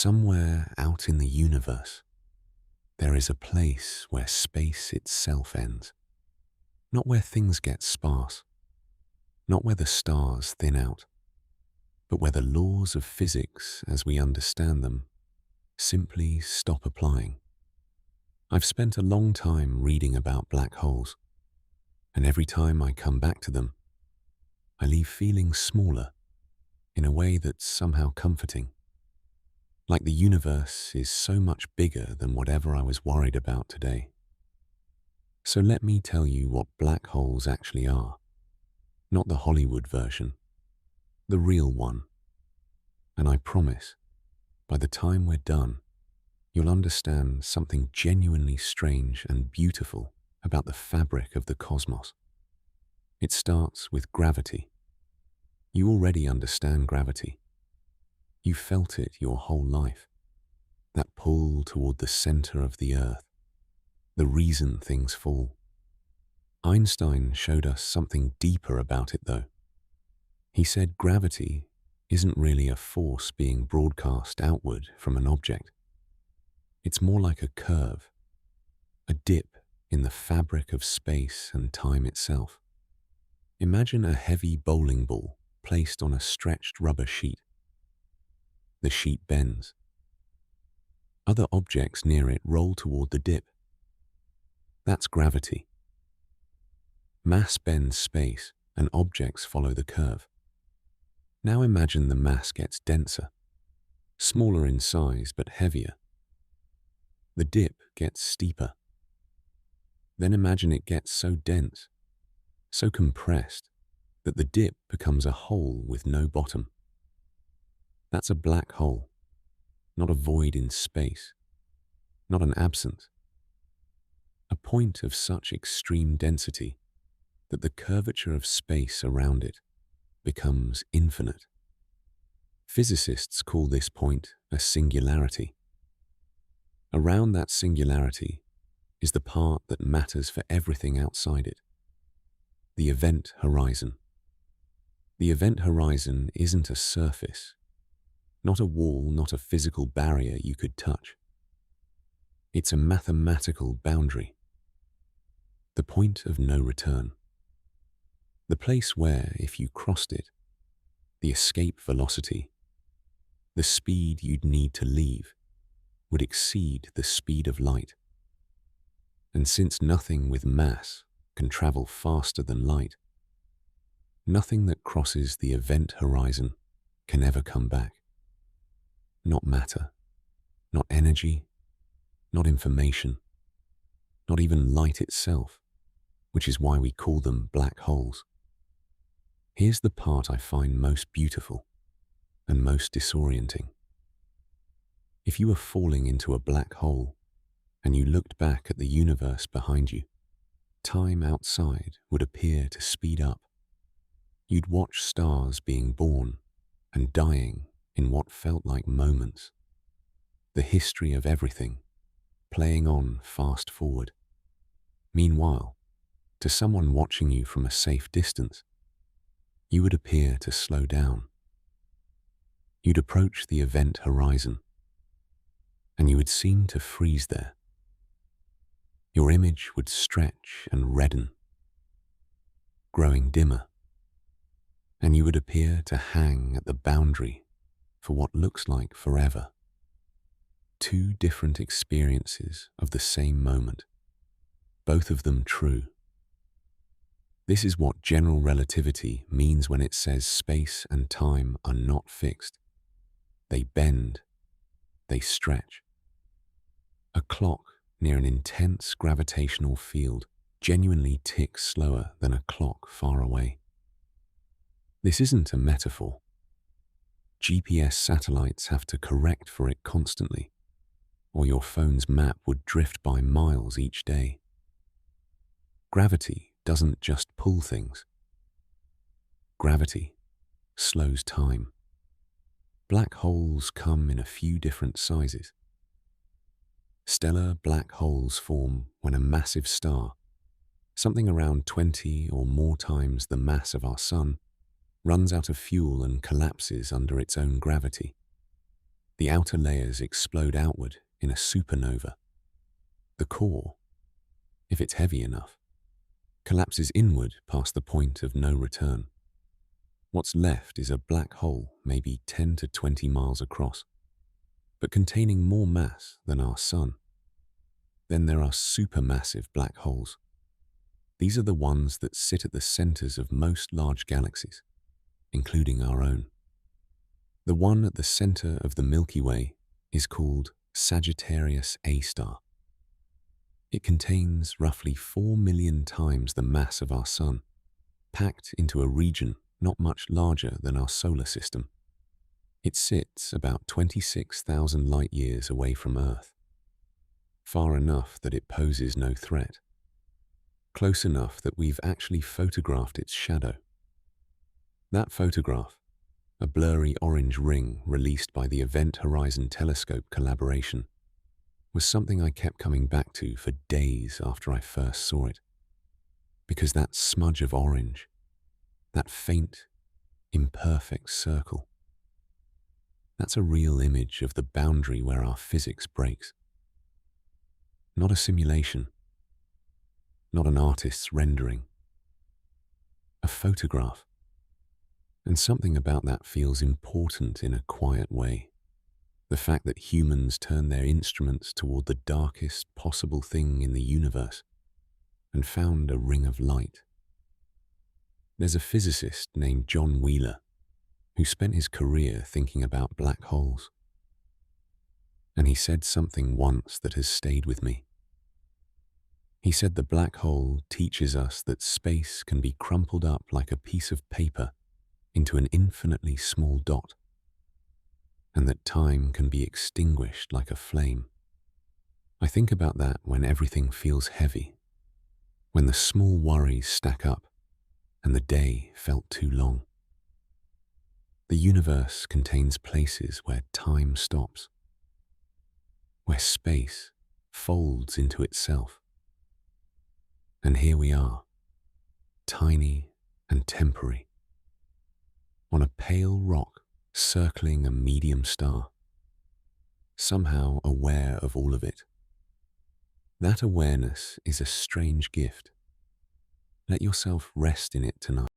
Somewhere out in the universe, there is a place where space itself ends. Not where things get sparse, not where the stars thin out, but where the laws of physics as we understand them simply stop applying. I've spent a long time reading about black holes, and every time I come back to them, I leave feeling smaller in a way that's somehow comforting. Like the universe is so much bigger than whatever I was worried about today. So let me tell you what black holes actually are. Not the Hollywood version, the real one. And I promise, by the time we're done, you'll understand something genuinely strange and beautiful about the fabric of the cosmos. It starts with gravity. You already understand gravity. You felt it your whole life. That pull toward the center of the earth, the reason things fall. Einstein showed us something deeper about it though. He said gravity isn't really a force being broadcast outward from an object. It's more like a curve, a dip in the fabric of space and time itself. Imagine a heavy bowling ball placed on a stretched rubber sheet. The sheet bends. Other objects near it roll toward the dip. That's gravity. Mass bends space, and objects follow the curve. Now imagine the mass gets denser, smaller in size but heavier. The dip gets steeper. Then imagine it gets so dense, so compressed, that the dip becomes a hole with no bottom. That's a black hole, not a void in space, not an absence. A point of such extreme density that the curvature of space around it becomes infinite. Physicists call this point a singularity. Around that singularity is the part that matters for everything outside it, the event horizon. The event horizon isn't a surface, not a wall, not a physical barrier you could touch. It's a mathematical boundary, the point of no return. The place where, if you crossed it, the escape velocity, the speed you'd need to leave, would exceed the speed of light. And since nothing with mass can travel faster than light, nothing that crosses the event horizon can ever come back. Not matter, not energy, not information, not even light itself, which is why we call them black holes. Here's the part I find most beautiful and most disorienting. If you were falling into a black hole and you looked back at the universe behind you, time outside would appear to speed up. You'd watch stars being born and dying in what felt like moments. The history of everything playing on fast forward. Meanwhile, to someone watching you from a safe distance, you would appear to slow down. You'd approach the event horizon, and you would seem to freeze there. Your image would stretch and redden, growing dimmer, and you would appear to hang at the boundary for what looks like forever. Two different experiences of the same moment, both of them true. This is what general relativity means when it says space and time are not fixed. They bend, they stretch. A clock near an intense gravitational field genuinely ticks slower than a clock far away. This isn't a metaphor. GPS satellites have to correct for it constantly, or your phone's map would drift by miles each day. Gravity doesn't just pull things. Gravity slows time. Black holes come in a few different sizes. Stellar black holes form when a massive star, something around 20 or more times the mass of our sun, runs out of fuel and collapses under its own gravity. The outer layers explode outward in a supernova. The core, if it's heavy enough, collapses inward past the point of no return. What's left is a black hole maybe 10 to 20 miles across, but containing more mass than our Sun. Then there are supermassive black holes. These are the ones that sit at the centers of most large galaxies, including our own. The one at the center of the Milky Way is called Sagittarius A star. It contains roughly 4 million times the mass of our Sun, packed into a region not much larger than our solar system. It sits about 26,000 light-years away from Earth, far enough that it poses no threat, close enough that we've actually photographed its shadow. That photograph, a blurry orange ring released by the Event Horizon Telescope collaboration, was something I kept coming back to for days after I first saw it. Because that smudge of orange, that faint, imperfect circle, that's a real image of the boundary where our physics breaks. Not a simulation, not an artist's rendering, a photograph. And something about that feels important in a quiet way. The fact that humans turn their instruments toward the darkest possible thing in the universe and found a ring of light. There's a physicist named John Wheeler who spent his career thinking about black holes. And he said something once that has stayed with me. He said the black hole teaches us that space can be crumpled up like a piece of paper into an infinitely small dot, and that time can be extinguished like a flame. I think about that when everything feels heavy, when the small worries stack up and the day felt too long. The universe contains places where time stops, where space folds into itself. And here we are, tiny and temporary, on a pale rock circling a medium star, somehow aware of all of it. That awareness is a strange gift. Let yourself rest in it tonight.